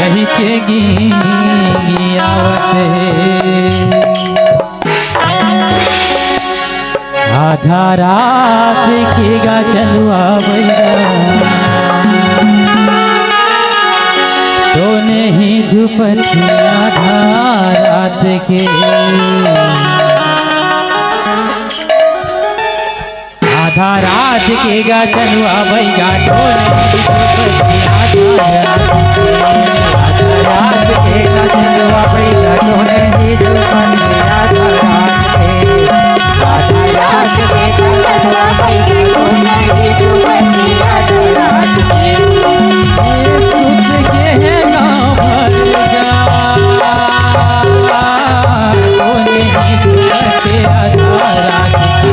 कही के गियावत आधा रात के गा चलुआ तो नहीं झुपती आधा रात के आधा रात के गा चलुआ बैगा तो नहीं झुपती आधा रात के गा चलुआ बैगा तो नहीं झुपती आधा रात के आधा रात के गा चलुआ बैगा तो नहीं झुपती आधा रात के सुत के है गाँव भर जा तो नहीं झुपती आधा रात के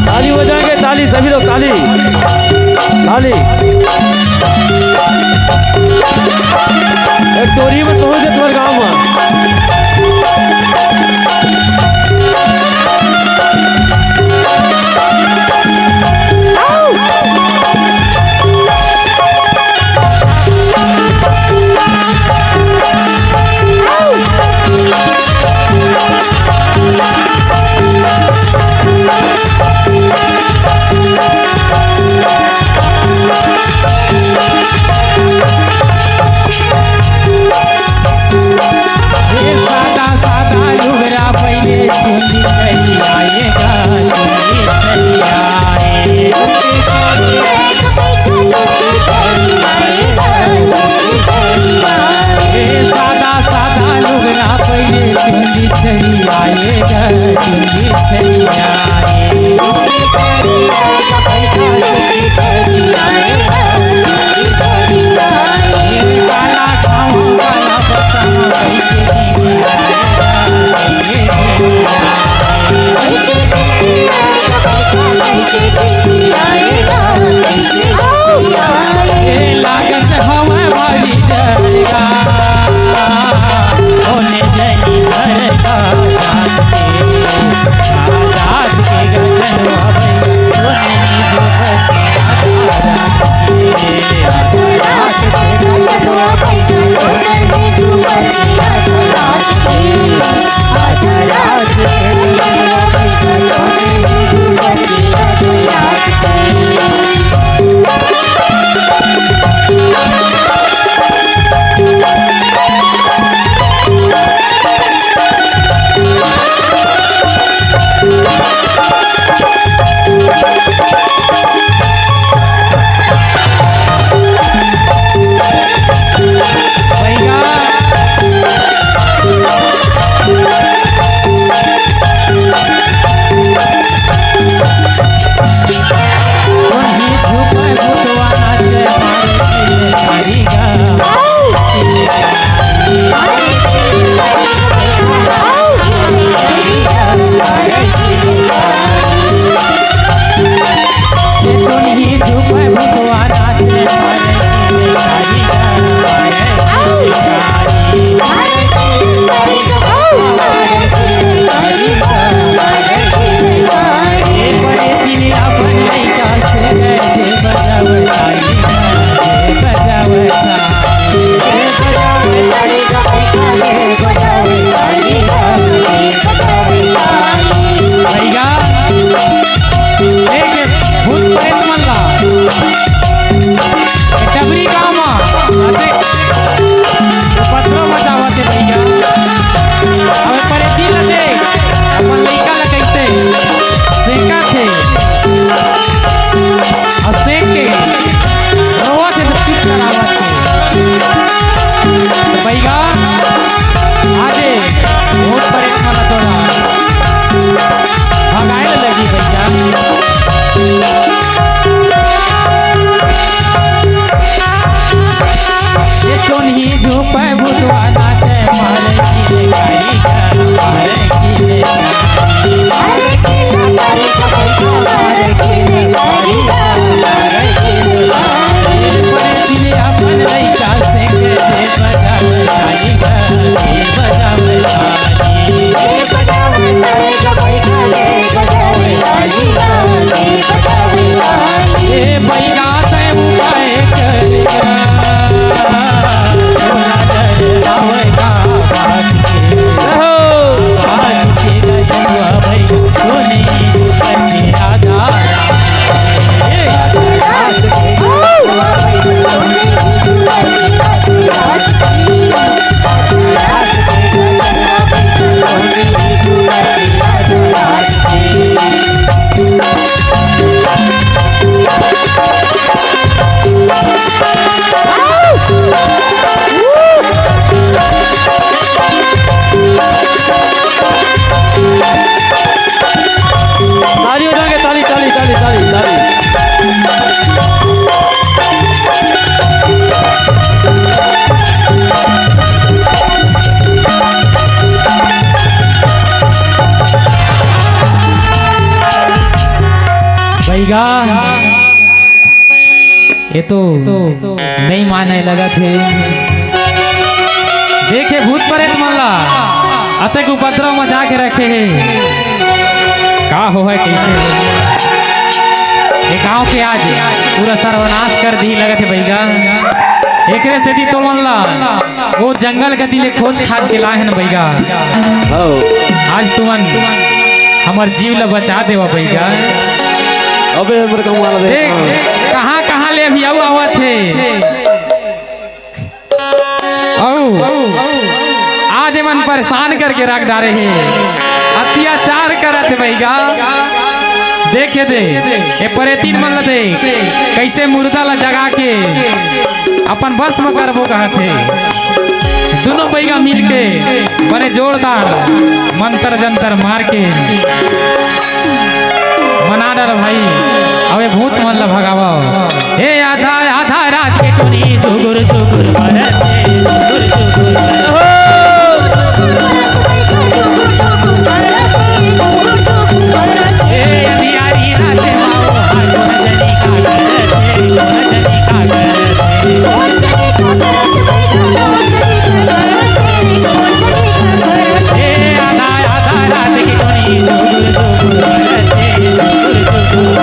ताली बजाएंगे, ताली सभी लोग, ताली ताली। एक टोरी में पहुंच गए तुम्हारे गाँव में। भैया ये तो नहीं माने लगा थे। देखे भूत प्रेत मल्ला अतक उपद्रव मचा के रखे है। का हो है कैसे ये गांव के आज पूरा सर्वनाश कर दी लगत है भैया। एकरे से दी तो मल्ला वो जंगल के दिले खोज खाज के लाए हैं भैया। आज तुमन हमार जीव ला बचा देवा भैया। अबे हमर कमाल देख कहाँ कहाँ ले भी आवा थे। आज मन परेशान करके रख डारे है। अत्याचार करत भैया। देखे दे ये परेतीन मन दे कैसे मुर्दा ला जगा के अपन बस में करबो कहते। दोनों भैया मिल के बड़े जोरदार मंत्र जंतर मार के मना डर भाई। अबे भूत मन ला भगावा। हे आधा आधा रात के टोनी जुगुर जुगुर बरसे जुगुर जुगुर हे अंधियारी रात माओ हालो जनी का करते कौन जनी का करते। हे आधा आधा रात के टोनी जुगुर जुगुर बरसे जुगुर जुगुर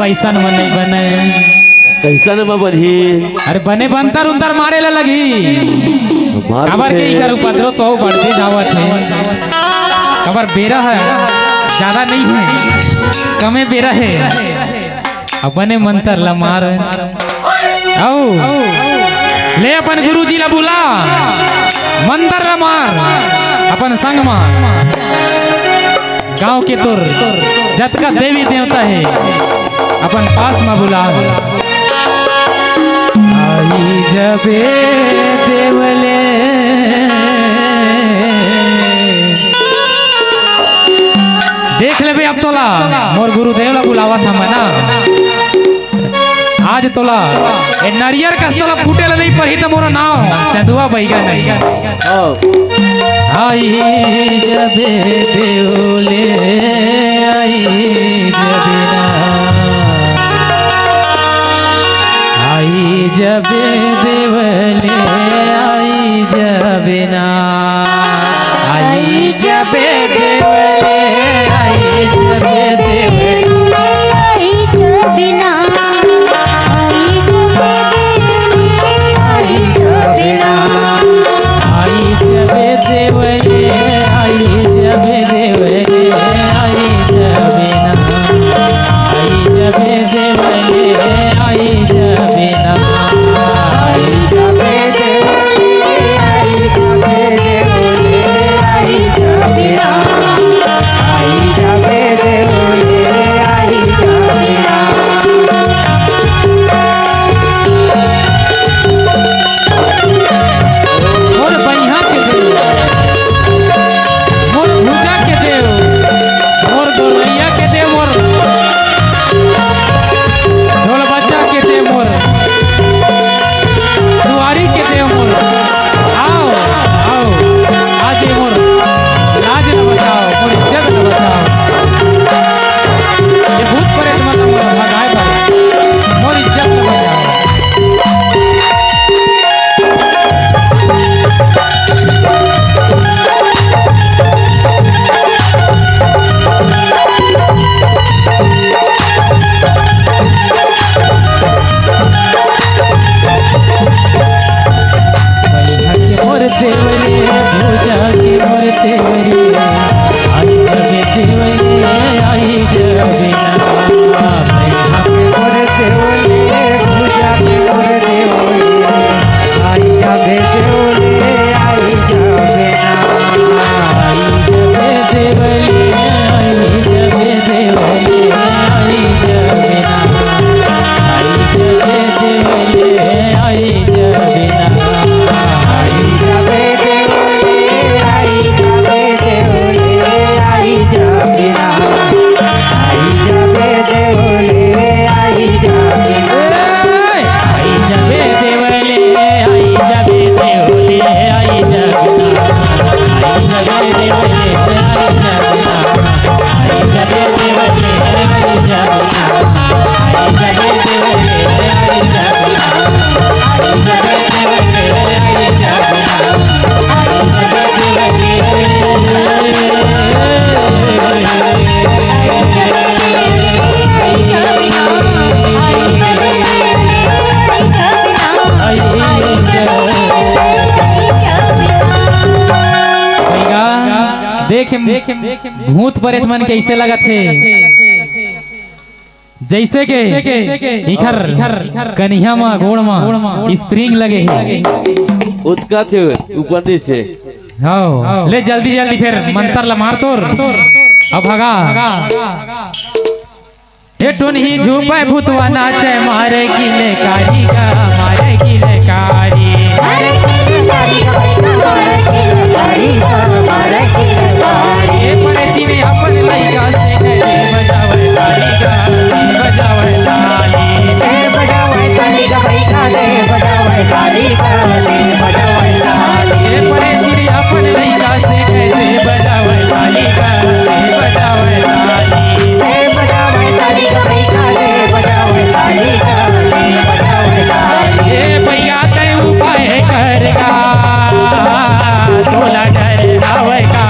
ऐसा मन नहीं बने कैसा न बनी। अरे बने बनतर उतर मारे ला लगी खबर के इधर उपद्रव तो बढ़ते जावत है। खबर बेरा है ज्यादा नहीं है कमे बेरा है। अब बने मंतर ला मार आओ ले अपन गुरुजी ला बुला मंतर ला मार अपन संग मार। गांव के तुर जतका देवी देवता है अपन पास में बुला। आई जबे देवले देख ले अब तोला मोर गुरुदेव ला बुलावा था मैं ना। आज तोला ए नारियर का तोला फूटे ला नहीं पही तो मोरा नाव चंदुआ बहिगा नहीं। आई जबे देवले आई जबे ना आई जबे देवले आई जबे ना आई जबे देवले आई जबे देवले आई जबे ना आई जबे ना आई जबे देवले आई जबे देवले आई जबे ना आई जबे देवले आई जबे ना आई जबे देवले आई जबे देवले आई जबे ना आई जबे देवले आई जबे ना। मोर बइहा के देव मोर भूजा के देव मोर गोरैया के देव मोर देख भूत प्रेत मन कैसे लगा थे जैसे के इखर कन्हिया मा गोड़ मा स्प्रिंग लगे है उतका थे ऊपर नीचे हाँ ले जल्दी जल्दी फिर मंत्र ला मार तोर अब भगा ये टोन ही झूपे भूतवा नाचे मारे गिले कारी का मारे गिले कारी ये पड़ती में अपन लइका से है बजावे ताली का बजावे ताली ये पड़ती में अपन लइका से है बजावे ताली का बजावे ताली ये भैया ते उपाय करगा तोला डर आवे का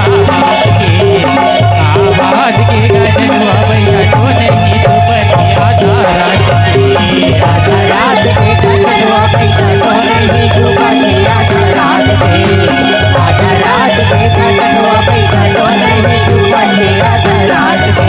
आवाज के गजनवा भैया तोने की तो बनी आधा रात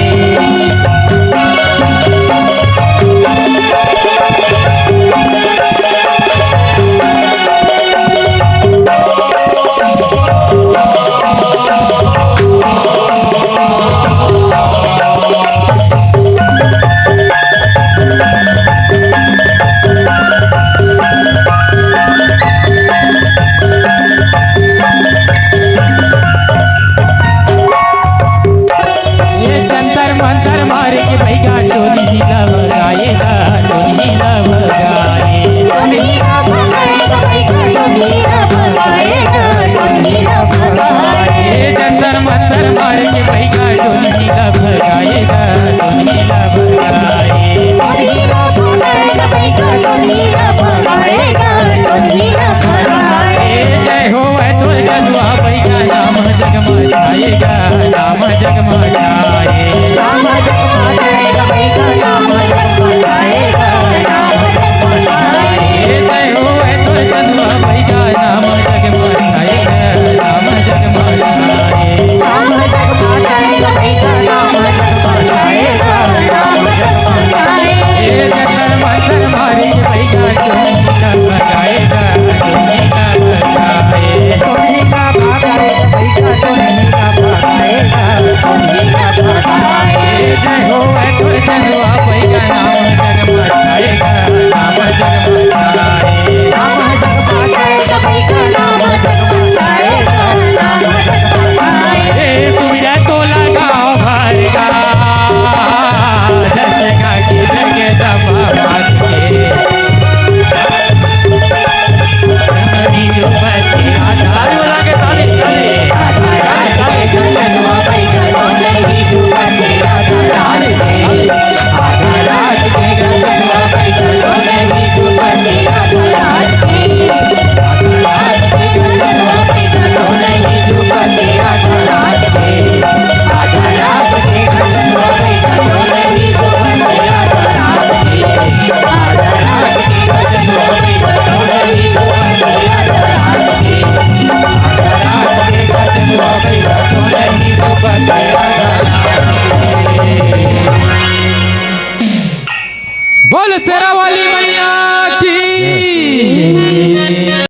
बोल से